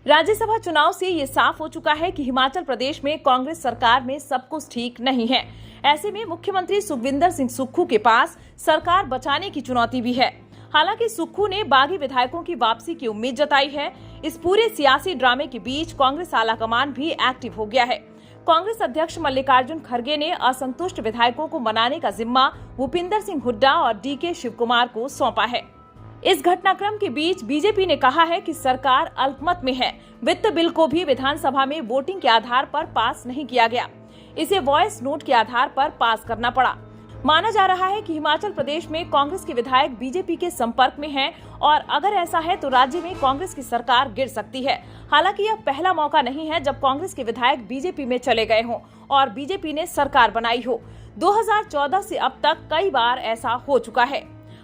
राज्यसभा चुनाव से ये साफ हो चुका है कि हिमाचल प्रदेश में कांग्रेस सरकार में सब कुछ ठीक नहीं है। ऐसे में मुख्यमंत्री सुखविंदर सिंह सुक्खू के पास सरकार बचाने की चुनौती भी है। हालांकि सुक्खू ने बागी विधायकों की वापसी की उम्मीद जताई है। इस पूरे सियासी ड्रामे के बीच कांग्रेस आलाकमान भी एक्टिव हो गया है। कांग्रेस अध्यक्ष मल्लिकार्जुन खड़गे ने असंतुष्ट विधायकों को मनाने का जिम्मा भूपिंदर सिंह हुड्डा और डीके शिवकुमार को सौंपा है। इस घटनाक्रम के बीच बीजेपी ने कहा है कि सरकार अल्पमत में है। वित्त बिल को भी विधानसभा में वोटिंग के आधार पर पास नहीं किया गया, इसे वॉइस नोट के आधार पर पास करना पड़ा। माना जा रहा है कि हिमाचल प्रदेश में कांग्रेस के विधायक बीजेपी के संपर्क में हैं और अगर ऐसा है तो राज्य में कांग्रेस की सरकार गिर सकती है। हालांकि यह पहला मौका नहीं है जब कांग्रेस के विधायक बीजेपी में चले गए हों और बीजेपी ने सरकार बनाई हो। 2014 से अब तक कई बार ऐसा हो चुका है।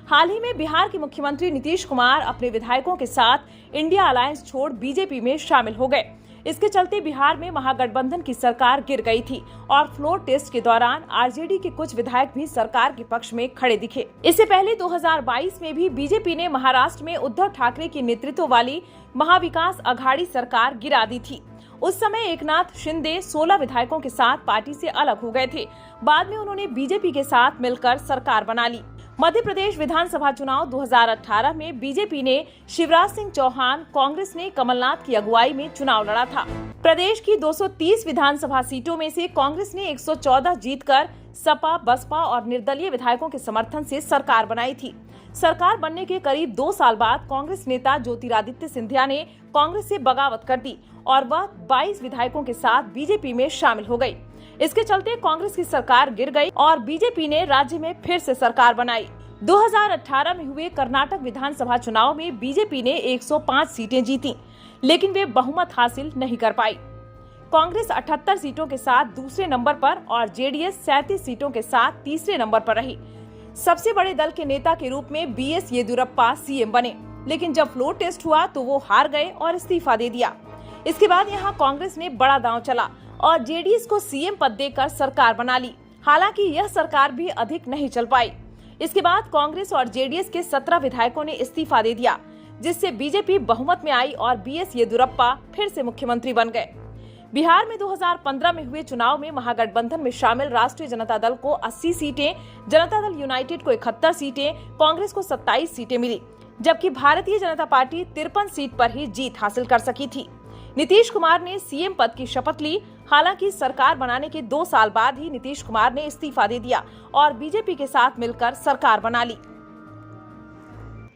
हाल ही में बिहार के मुख्यमंत्री नीतीश कुमार अपने विधायकों के साथ इंडिया अलायंस छोड़ बीजेपी में शामिल हो गए। इसके चलते बिहार में महागठबंधन की सरकार गिर गई थी और फ्लोर टेस्ट के दौरान आरजेडी के कुछ विधायक भी सरकार के पक्ष में खड़े दिखे। इससे पहले 2022 में भी बीजेपी ने महाराष्ट्र में उद्धव ठाकरे के नेतृत्व वाली महाविकास अघाड़ी सरकार गिरा दी थी। उस समय एकनाथ शिंदे 16 विधायकों के साथ पार्टी से अलग हो गए थे। बाद में उन्होंने बीजेपी के साथ मिलकर सरकार बना ली। मध्य प्रदेश विधानसभा चुनाव 2018 में बीजेपी ने शिवराज सिंह चौहान, कांग्रेस ने कमलनाथ की अगुवाई में चुनाव लड़ा था। प्रदेश की 230 विधानसभा सीटों में से कांग्रेस ने 114 जीतकर सपा, बसपा और निर्दलीय विधायकों के समर्थन से सरकार बनाई थी। सरकार बनने के करीब 2 साल बाद कांग्रेस नेता ज्योतिरादित्य सिंधिया ने कांग्रेस से बगावत कर दी और वह 22 विधायकों के साथ बीजेपी में शामिल हो गई। इसके चलते कांग्रेस की सरकार गिर गई और बीजेपी ने राज्य में फिर से सरकार बनाई। 2018 में हुए कर्नाटक विधानसभा चुनाव में बीजेपी ने 105 सीटें जीती, लेकिन वे बहुमत हासिल नहीं कर पाई। कांग्रेस 78 सीटों के साथ दूसरे नंबर पर और जेडीएस 37 सीटों के साथ तीसरे नंबर पर रही। सबसे बड़े दल के नेता के रूप में बीएस येदियुरप्पा सीएम बने, लेकिन जब फ्लोर टेस्ट हुआ तो वो हार गए और इस्तीफा दे दिया। इसके बाद यहाँ कांग्रेस ने बड़ा दांव चला और जेडीएस को सीएम पद देकर सरकार बना ली। हालांकि यह सरकार भी अधिक नहीं चल पाई। इसके बाद कांग्रेस और जेडीएस के 17 विधायकों ने इस्तीफा दे दिया, जिससे बीजेपी बहुमत में आई और बीएस येदियुरप्पा फिर से मुख्यमंत्री बन गए। बिहार में 2015 में हुए चुनाव में महागठबंधन में शामिल राष्ट्रीय जनता दल को 80 सीटें, जनता दल यूनाइटेड को 71 सीटें, कांग्रेस को 27 सीटें मिली, जबकि भारतीय जनता पार्टी 53 सीट पर ही जीत हासिल कर सकी थी। नीतीश कुमार ने सीएम पद की शपथ ली। हालांकि सरकार बनाने के 2 साल बाद ही नीतीश कुमार ने इस्तीफा दे दिया और बीजेपी के साथ मिलकर सरकार बना ली।